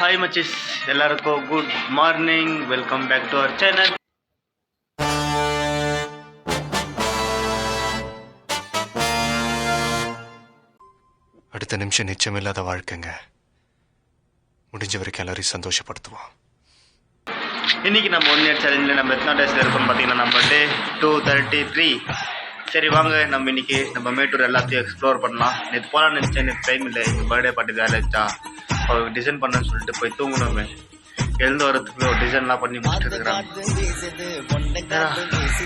Hi Machis, எல்லாருக்கும் good morning. Welcome back to our channel. அடுத்த நிமிஷம் நிச்சயமில்லாத வாழ்க்கைங்க. முடிஞ்ச வரைக்கும் எல்லாரையும் சந்தோஷப்படுத்துவோம். இன்னைக்கு நம்ம 1 இயர் சேலஞ்சில் நம்ம எத்தனை டேஸில் இருக்கோம்னு பார்த்தீங்கன்னா நம்ம டே 233. சரி வாங்க நம்ம இன்னைக்கு நம்ம மேட்டூர் எல்லாத்தையும் எக்ஸ்ப்ளோர் பண்ணலாம். நேற்று போகலான்னு நினச்சேன், நேற்று டைம் இல்லை. எங்கள் பர்த்டே பார்ட்டி வேலை வச்சா அவருக்கு டிசைன் பண்ணணும்னு சொல்லிட்டு போய் தூங்கணுமே. எழுந்து வரதுக்கு ஒரு டிசைன்லாம் பண்ணி முடிச்சுட்டு இருக்கிறாங்க.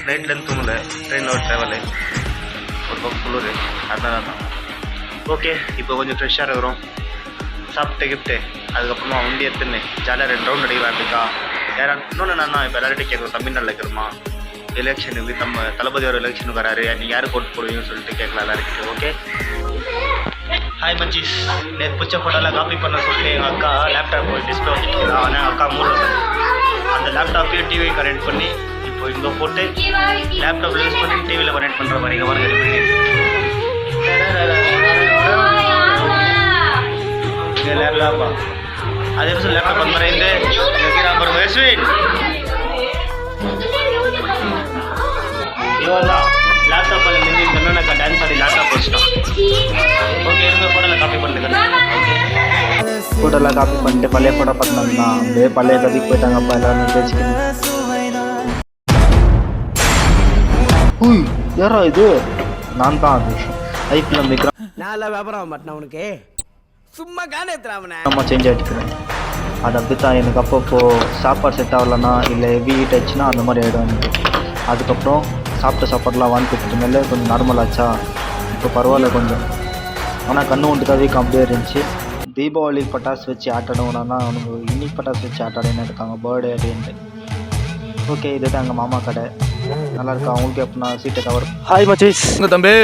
நைட்லேருந்து தூங்கலை, ட்ரெயினில் ஒரு ட்ராவலு, ஒரு பக்கம் குளிர், அதனால தான். ஓகே, இப்போ கொஞ்சம் ஃப்ரெஷ்ஷாக இருக்கிறோம். சாப்பிட்டு கிஃப்ட்டு அதுக்கப்புறமா வண்டி எடுத்துன்னு ஜாலியாக 2 ரவுண்ட் அடிக்கலான்ட்டுக்கா. இன்னொன்று என்னன்னா, இப்போ எல்லார்கிட்டையும் கேட்குறோம், தமிழ்நாட்டில் இருக்கிறோமா எலெக்ஷனுக்கு நம்ம தளபதி ஒரு எலெக்ஷனுக்கு வராரு, நீங்கள் யார் போட்டு போடுவீங்கன்னு சொல்லிட்டு கேட்கலாம் எல்லாருக்கிட்ட. Okay, hi மச்சீஸ். நேற்று பிடிச்ச ஃபோட்டோலாம் காப்பி பண்ண சொல்லிட்டு எங்கள் அக்கா லேப்டாப் டிஸ்பிளே வச்சுருக்கா. ஆனால் அக்கா மூலம் அந்த லேப்டாப்பையும் டிவி கனெக்ட் பண்ணி இப்போ இங்கே போட்டு லேப்டாப்பில் யூஸ் பண்ணி டிவியில் கனெக்ட் பண்ணுற மாதிரி இங்கே பாருங்க ரெடி பண்ணி லேப்டாப்பா. அதே மாதிரி லேப்டாப் அந்த மாதிரி இருந்து ஸ்வீட் இவன் லேப்டாப்பில் நின்று இந்த டான்ஸ் ஆடி லேப்டாப் வச்சுட்டான். ஓகே, இருந்த ஃபோட்டோவில் காப்பி பண்ணிக்கிறேன். ஃபோட்டோலாம் காப்பி பண்ணிட்டு பழைய ஃபோட்டோ பார்த்தோம்னா அப்படியே பழைய கதைக்கு போயிட்டாங்கப்பா எல்லாரும் பேசிக்கணும். யாரோ இது நான் தான் அது ஐபிஎல் நம்பிக்கிறேன். நான் வியாபாரம் மாட்டேன் உனக்கு சும்மா காண நம்ம சேஞ்ச் ஆகிட்டுக்கிறேன். அது அப்படி தான் எனக்கு அப்பப்போ சாப்பாடு செட் ஆகலைன்னா இல்லை ஹெவி ஹீட் ஆச்சுன்னா அந்த மாதிரி ஆகிடும் எனக்கு. அதுக்கப்புறம் சாப்பிட்ட சாப்பாடுலாம் வாங்கிட்டு மேலே கொஞ்சம் நார்மல் ஆச்சா, இப்போ பரவாயில்ல கொஞ்சம். ஆனால் கண்ணு ஒன்று வீக்கம் அப்படியே இருந்துச்சு. தீபாவளி பட்டாசு வச்சு ஆட்டாடுவோம்னா அவனுக்கு இன்னைக்கு பட்டாசு வச்சு ஆட்டாடுன்னு இருக்காங்க பர்த்டே அப்படின்ட்டு. ஓகே, இதுதான் எங்கள் மாமா கடை, நல்லா இருக்கா. அவங்களுக்கு எப்படின்னா சீட்டை கவர். ஹாய் மச்சீஸ், உங்க தம்பி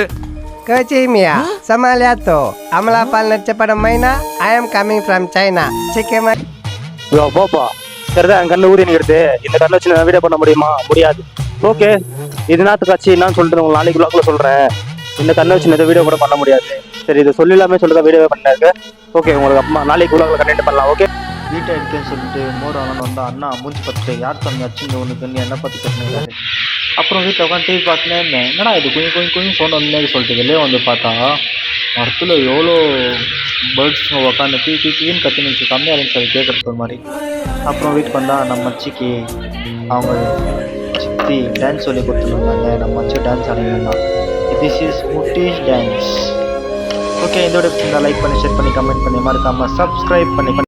Kecimia, sama lihat tuh. Amla partner cepat maina. I am coming from China. Cikema. யோ போப்பா, சரிதான். என் கண்ணில் ஊதி நிற்கிறது. இந்த கண்ணில் வச்சு நான் வீடியோ பண்ண முடியுமா? முடியாது. ஓகே, இது நாத்து காட்சி என்னன்னு சொல்லிட்டு உங்களுக்கு நாளைக்கு விளாக்ல சொல்கிறேன். இந்த கண்ணை வச்சு இந்த வீடியோ கூட பண்ண முடியாது. சரி, இது சொல்லிடலாமே சொல்லிட்டு வீடியோவே பண்ணிருக்கு. ஓகே, உங்களுக்கு அம்மா நாளைக்கு விளாக்ல கண்டெக்ட் பண்ணலாம். ஓகே, வீட்டை எடுக்கன்னு சொல்லிட்டு மோர் வாங்கணும் வந்தால் அண்ணா மூஞ்சி பார்த்துட்டு யார் தம்பி அச்சுங்க உனக்கு என்ன பார்த்து கேட்டுனாரு. அப்புறம் வீட்டில் உட்காந்து டிவி பார்த்துனே இருந்தேன். என்னடா இது கொஞ்சம் சவுண்ட் வந்தே சொல்லிட்டு வெளியே வந்து பார்த்தா மரத்தில் எவ்வளோ பேர்ட்ஸுங்க உட்காந்து கீன்னு கத்தி நினச்சி கம்மியாக இருந்துச்சு அது கேட்குறது ஒரு மாதிரி. அப்புறம் வீட்டுக்கு வந்தால் நம்ம அச்சிக்கு அவங்க சித்தி டான்ஸ் சொல்லி கொடுத்துருந்தாங்க. நம்ம அச்சு டான்ஸ் ஆடினா திஸ் இஸ் முட்டிஷ் டான்ஸ். ஓகே, இதோட லைக் பண்ணி ஷேர் பண்ணி கமெண்ட் பண்ணி மறக்காமல் சப்ஸ்கிரைப் பண்ணி